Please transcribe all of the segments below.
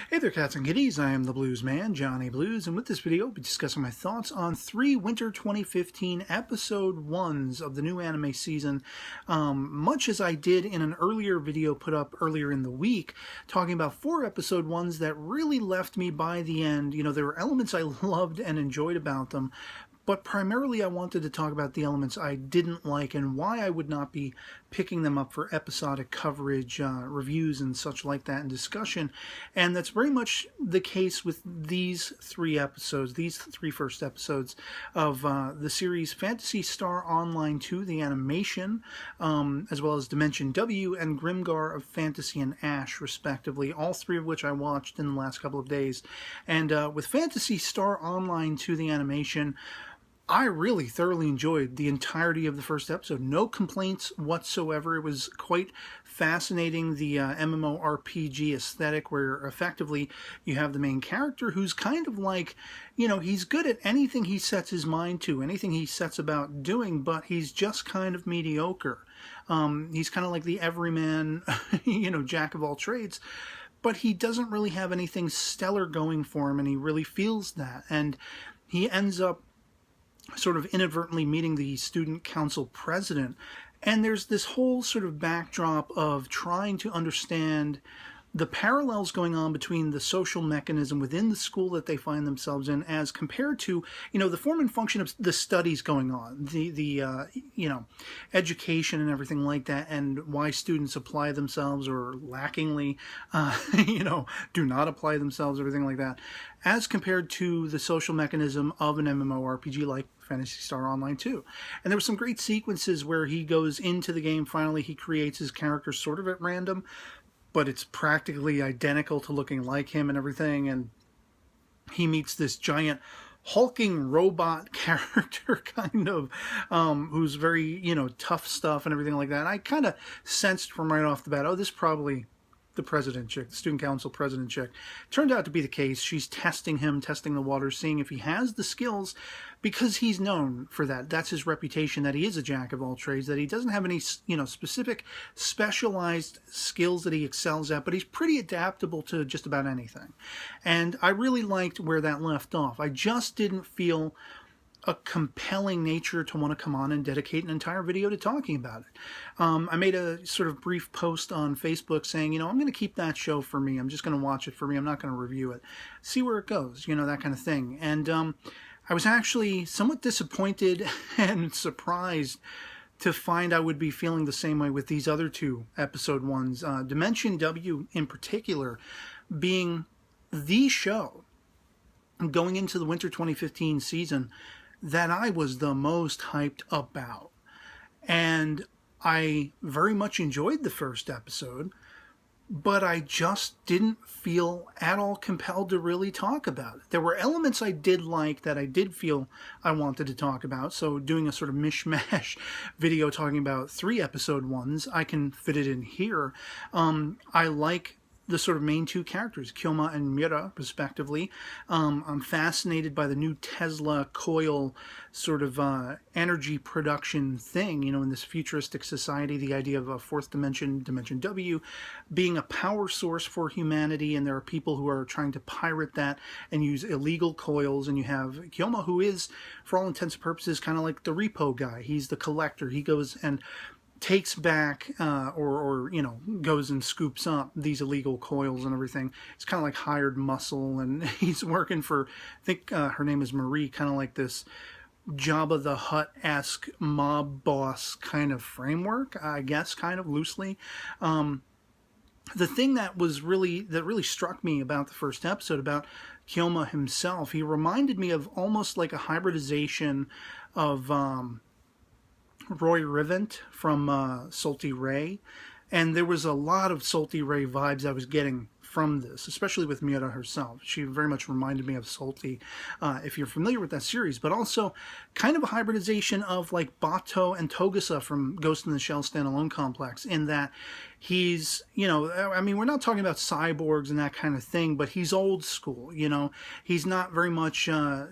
Hey there, cats and kitties. I am the Blues Man, Johnny Blues, and with this video, I'll be discussing my thoughts on 3 Winter 2015 Episode 1s of the new anime season, much as I did in an earlier video put up earlier in the week, talking about 4 Episode 1s that really left me by the end. You know, there were elements I loved and enjoyed about them, but primarily I wanted to talk about the elements I didn't like and why I would not be picking them up for episodic coverage, reviews and such like that, and discussion. And that's very much the case with these 3 episodes, these 3 first episodes of the series Phantasy Star Online 2, the animation, as well as Dimension W and Grimgar of Fantasy and Ash, respectively, all 3 of which I watched in the last couple of days. And with Phantasy Star Online 2, the animation, I really thoroughly enjoyed the entirety of the first episode. No complaints whatsoever. It was quite fascinating, the MMORPG aesthetic, where effectively you have the main character who's kind of like, you know, he's good at anything he sets his mind to, anything he sets about doing, but he's just kind of mediocre. He's kind of like the everyman, you know, jack of all trades, but he doesn't really have anything stellar going for him, and he really feels that. And he ends up sort of inadvertently meeting the student council president. And there's this whole sort of backdrop of trying to understand the parallels going on between the social mechanism within the school that they find themselves in as compared to, you know, the form and function of the studies going on, the you know, education and everything like that, and why students apply themselves or lackingly, you know, do not apply themselves, everything like that, as compared to the social mechanism of an MMORPG like Phantasy Star Online 2. And there were some great sequences where he goes into the game, finally he creates his character sort of at random, but it's practically identical to looking like him and everything, and he meets this giant hulking robot character, kind of, who's very, you know, tough stuff and everything like that. And I kind of sensed from right off the bat, oh, this is probably the president chick, the student council president chick. Turned out to be the case. She's testing him, testing the waters, seeing if he has the skills, because he's known for that. That's his reputation, that he is a jack of all trades, that he doesn't have any, you know, specific specialized skills that he excels at, but he's pretty adaptable to just about anything. And I really liked where that left off. I just didn't feel a compelling nature to want to come on and dedicate an entire video to talking about it. I made a sort of brief post on Facebook saying, you know, I'm going to keep that show for me. I'm just going to watch it for me. I'm not going to review it. See where it goes, you know, that kind of thing. And I was actually somewhat disappointed and surprised to find I would be feeling the same way with these other 2 episode 1s. Dimension W in particular being the show going into the winter 2015 season that I was the most hyped about. And I very much enjoyed the first episode, but I just didn't feel at all compelled to really talk about it. There were elements I did like that I did feel I wanted to talk about, so doing a sort of mishmash video talking about 3 episode 1s, I can fit it in here. I like the sort of main 2 characters, Kyoma and Mira, respectively. I'm fascinated by the new Tesla coil sort of energy production thing, you know, in this futuristic society, the idea of a 4th dimension, Dimension W, being a power source for humanity, and there are people who are trying to pirate that and use illegal coils, and you have Kyoma, who is, for all intents and purposes, kind of like the repo guy. He's the collector. He goes and takes back or you know, goes and scoops up these illegal coils and everything. It's kind of like hired muscle, and he's working for, I think her name is Marie, kind of like this Jabba the Hutt-esque mob boss kind of framework, I guess, kind of loosely. The thing that really struck me about the first episode, about Kyoma himself, he reminded me of almost like a hybridization of Roy Rivent from Salty Ray, and there was a lot of Salty Ray vibes I was getting from this, especially with Mira herself. She very much reminded me of Salty, if you're familiar with that series, but also kind of a hybridization of like Bato and Togusa from Ghost in the Shell standalone complex, in that He's, you know, I mean, we're not talking about cyborgs and that kind of thing, but he's old school, you know. He's not very much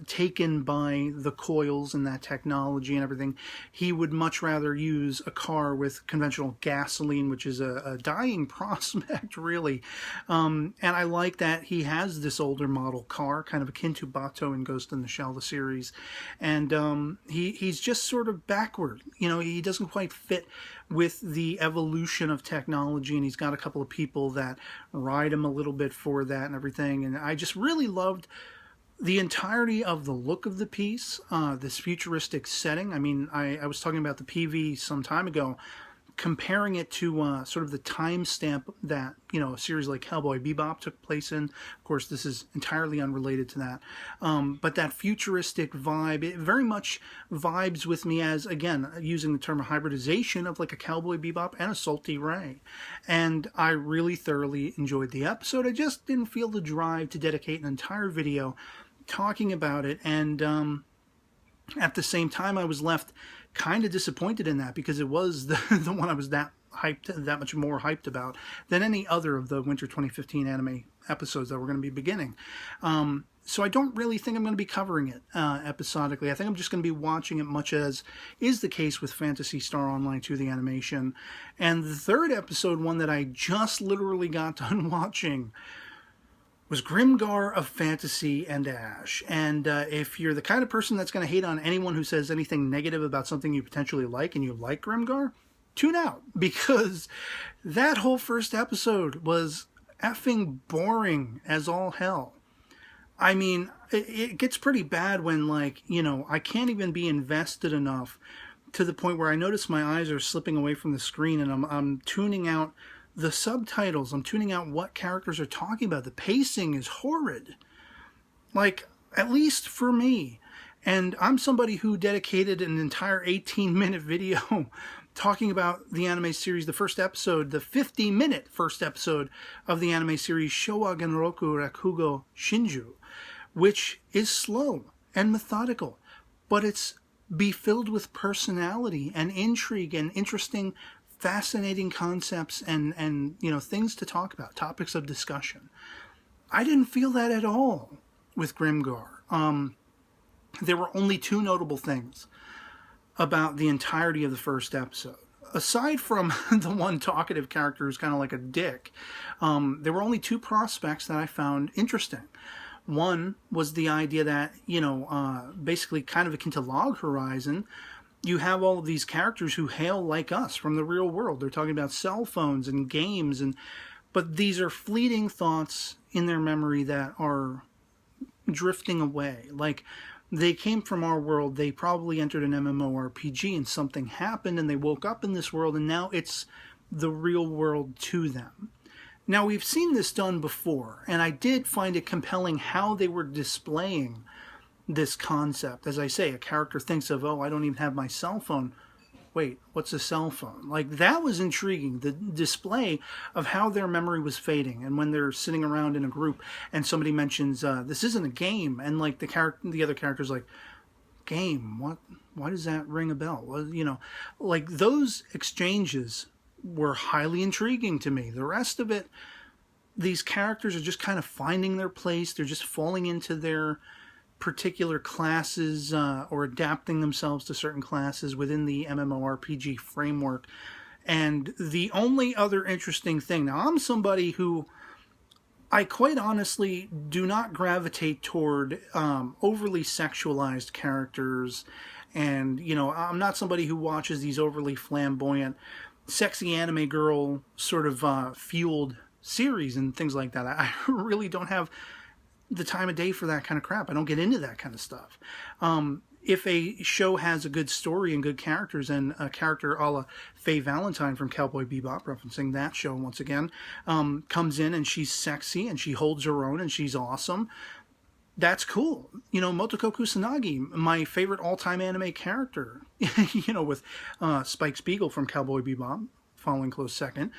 taken by the coils and that technology and everything. He would much rather use a car with conventional gasoline, which is a dying prospect, really. And I like that he has this older model car, kind of akin to Bato in Ghost in the Shell, the series. And he's just sort of backward. You know, he doesn't quite fit with the evolution of technology, and he's got a couple of people that ride him a little bit for that and everything. And I just really loved the entirety of the look of the piece, this futuristic setting. I mean, I was talking about the PV some time ago, comparing it to sort of the timestamp that, you know, a series like Cowboy Bebop took place in. Of course, this is entirely unrelated to that. But that futuristic vibe, it very much vibes with me as, again, using the term hybridization of like a Cowboy Bebop and a Salty Ray. And I really thoroughly enjoyed the episode. I just didn't feel the drive to dedicate an entire video talking about it. And at the same time, I was left kind of disappointed in that, because it was the one I was that much more hyped about than any other of the Winter 2015 anime episodes that we're going to be beginning. So I don't really think I'm going to be covering it episodically. I think I'm just going to be watching it, much as is the case with Phantasy Star Online 2, the animation. And the third episode, one that I just literally got done watching, was Grimgar of Fantasy and Ash. And if you're the kind of person that's going to hate on anyone who says anything negative about something you potentially like and you like Grimgar, tune out, because that whole first episode was effing boring as all hell. I mean, it gets pretty bad when, like, you know, I can't even be invested enough to the point where I notice my eyes are slipping away from the screen, and I'm tuning out the subtitles. I'm tuning out what characters are talking about. The pacing is horrid. Like, at least for me. And I'm somebody who dedicated an entire 18-minute video talking about the anime series, the first episode, the 50-minute first episode of the anime series Showa Genroku Rakugo Shinju, which is slow and methodical, but it's be filled with personality and intrigue and interesting, fascinating concepts and you know, things to talk about, topics of discussion. I didn't feel that at all with Grimgar. There were only two notable things about the entirety of the first episode. Aside from the one talkative character who's kind of like a dick, there were only two prospects that I found interesting. One was the idea that, you know, basically kind of akin to Log Horizon, you have all of these characters who hail like us from the real world. They're talking about cell phones and games, but these are fleeting thoughts in their memory that are drifting away. Like, they came from our world, they probably entered an MMORPG and something happened and they woke up in this world, and now it's the real world to them. Now, we've seen this done before, and I did find it compelling how they were displaying this concept. As I say, a character thinks of, oh, I don't even have my cell phone. Wait, what's a cell phone? Like, that was intriguing, the display of how their memory was fading. And when they're sitting around in a group and somebody mentions, this isn't a game, and like the other character's like, game? What? Why does that ring a bell? Well, you know, like, those exchanges were highly intriguing to me. The rest of it, these characters are just kind of finding their place. They're just falling into their particular classes or adapting themselves to certain classes within the MMORPG framework. And the only other interesting thing, now I'm somebody who I quite honestly do not gravitate toward overly sexualized characters, and, you know, I'm not somebody who watches these overly flamboyant, sexy anime girl sort of fueled series and things like that. I really don't have the time of day for that kind of crap. I don't get into that kind of stuff. If a show has a good story and good characters, and a character a la Faye Valentine from Cowboy Bebop, referencing that show once again, comes in and she's sexy and she holds her own and she's awesome, that's cool. You know, Motoko Kusanagi, my favorite all-time anime character, you know, with Spike Spiegel from Cowboy Bebop following close second.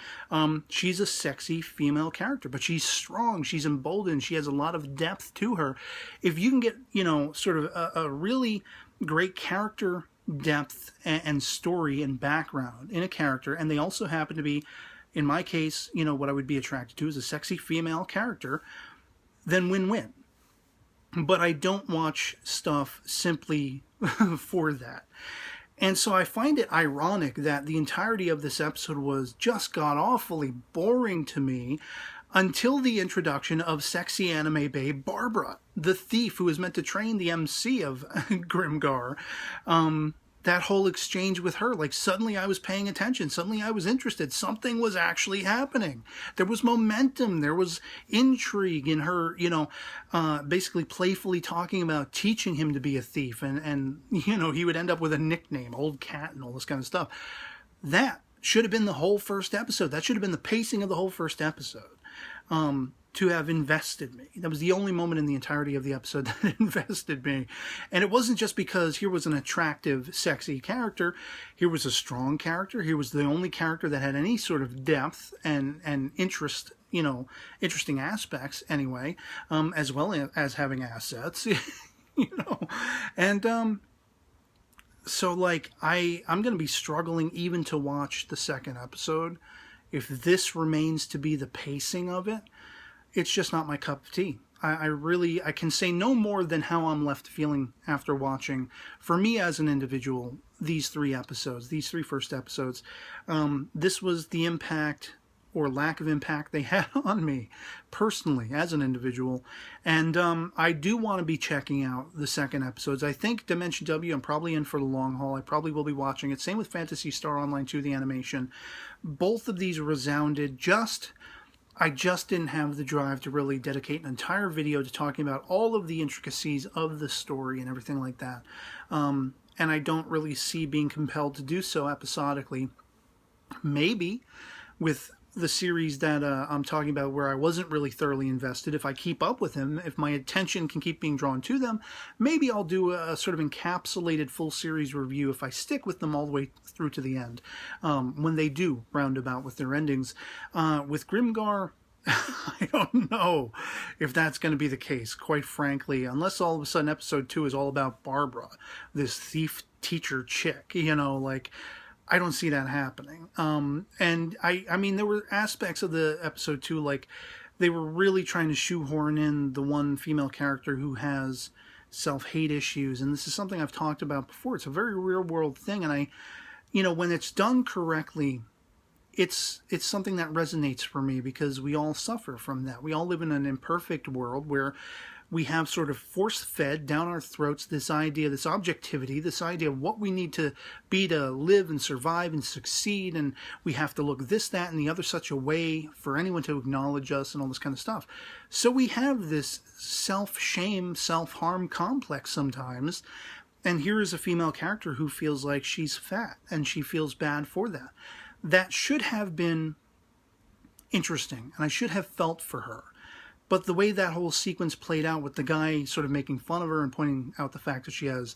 She's a sexy female character, but she's strong, she's emboldened, she has a lot of depth to her. If you can get, you know, sort of a really great character depth and story and background in a character, and they also happen to be, in my case, you know, what I would be attracted to is a sexy female character, then win-win. But I don't watch stuff simply for that. And so I find it ironic that the entirety of this episode was just god-awfully boring to me until the introduction of sexy anime babe Barbara, the thief who is meant to train the MC of Grimgar. That whole exchange with her, like suddenly I was paying attention, suddenly I was interested, something was actually happening. There was momentum, there was intrigue in her, you know, basically playfully talking about teaching him to be a thief, and you know, he would end up with a nickname, Old Cat, and all this kind of stuff. That should have been the whole first episode. That should have been the pacing of the whole first episode. To have invested me. That was the only moment in the entirety of the episode that invested me. And it wasn't just because here was an attractive, sexy character. Here was a strong character. Here was the only character that had any sort of depth and interest, you know, interesting aspects anyway, as well as having assets, you know. And so, like, I'm going to be struggling even to watch the second episode. If this remains to be the pacing of it, it's just not my cup of tea. I can say no more than how I'm left feeling after watching, for me as an individual, these three first episodes. This was the impact or lack of impact they had on me personally as an individual. And I do want to be checking out the second episodes. I think Dimension W, I'm probably in for the long haul. I probably will be watching it. Same with Phantasy Star Online 2, the animation. Both of these resounded I just didn't have the drive to really dedicate an entire video to talking about all of the intricacies of the story and everything like that. And I don't really see being compelled to do so episodically. Maybe with the series that I'm talking about where I wasn't really thoroughly invested, if I keep up with them, if my attention can keep being drawn to them, maybe I'll do a sort of encapsulated full series review if I stick with them all the way through to the end, when they do roundabout with their endings. With Grimgar, I don't know if that's going to be the case, quite frankly, unless all of a sudden episode 2 is all about Barbara, this thief teacher chick, you know, like, I don't see that happening. And I mean, there were aspects of the episode 2, like they were really trying to shoehorn in the one female character who has self-hate issues. And this is something I've talked about before. It's a very real world thing. And you know, when it's done correctly, it's something that resonates for me because we all suffer from that. We all live in an imperfect world where we have sort of force-fed down our throats this idea, this objectivity, this idea of what we need to be to live and survive and succeed, and we have to look this, that, and the other such a way for anyone to acknowledge us and all this kind of stuff. So we have this self-shame, self-harm complex sometimes, and here is a female character who feels like she's fat, and she feels bad for that. That should have been interesting, and I should have felt for her. But the way that whole sequence played out with the guy sort of making fun of her and pointing out the fact that she has,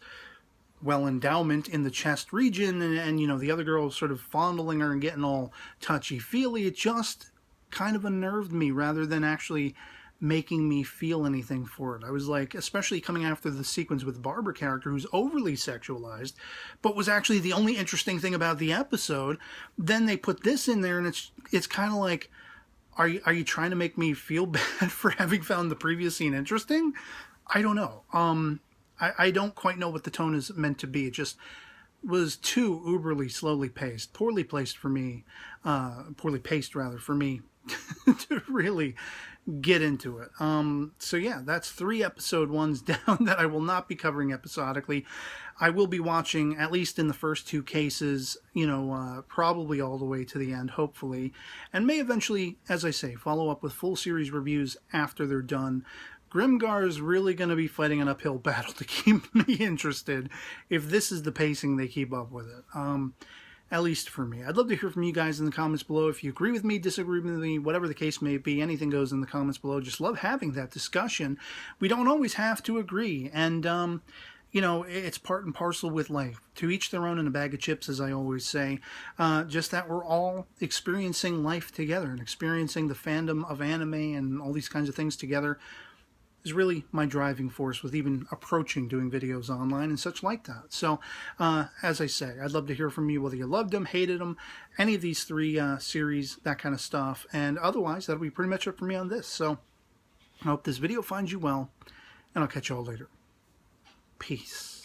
well, endowment in the chest region and you know, the other girl sort of fondling her and getting all touchy-feely, it just kind of unnerved me rather than actually making me feel anything for it. I was like, especially coming after the sequence with the Barbara character who's overly sexualized, but was actually the only interesting thing about the episode. Then they put this in there and it's kind of like, Are you trying to make me feel bad for having found the previous scene interesting? I don't know. I don't quite know what the tone is meant to be. It just was too uberly slowly paced, poorly paced for me to really get into it. So yeah, that's 3 episode 1s down that I will not be covering episodically. I will be watching, at least in the first 2 cases, you know, probably all the way to the end, hopefully, and may eventually, as I say, follow up with full series reviews after they're done. Grimgar is really going to be fighting an uphill battle to keep me interested if this is the pacing they keep up with it. At least for me. I'd love to hear from you guys in the comments below. If you agree with me, disagree with me, whatever the case may be, anything goes in the comments below. Just love having that discussion. We don't always have to agree. And, you know, it's part and parcel with life. To each their own and a bag of chips, as I always say. Just that we're all experiencing life together and experiencing the fandom of anime and all these kinds of things together. is really my driving force with even approaching doing videos online and such like that. So, as I say, I'd love to hear from you, whether you loved them, hated them, any of these three series, that kind of stuff. And otherwise, that'll be pretty much it for me on this. So, I hope this video finds you well, and I'll catch you all later. Peace.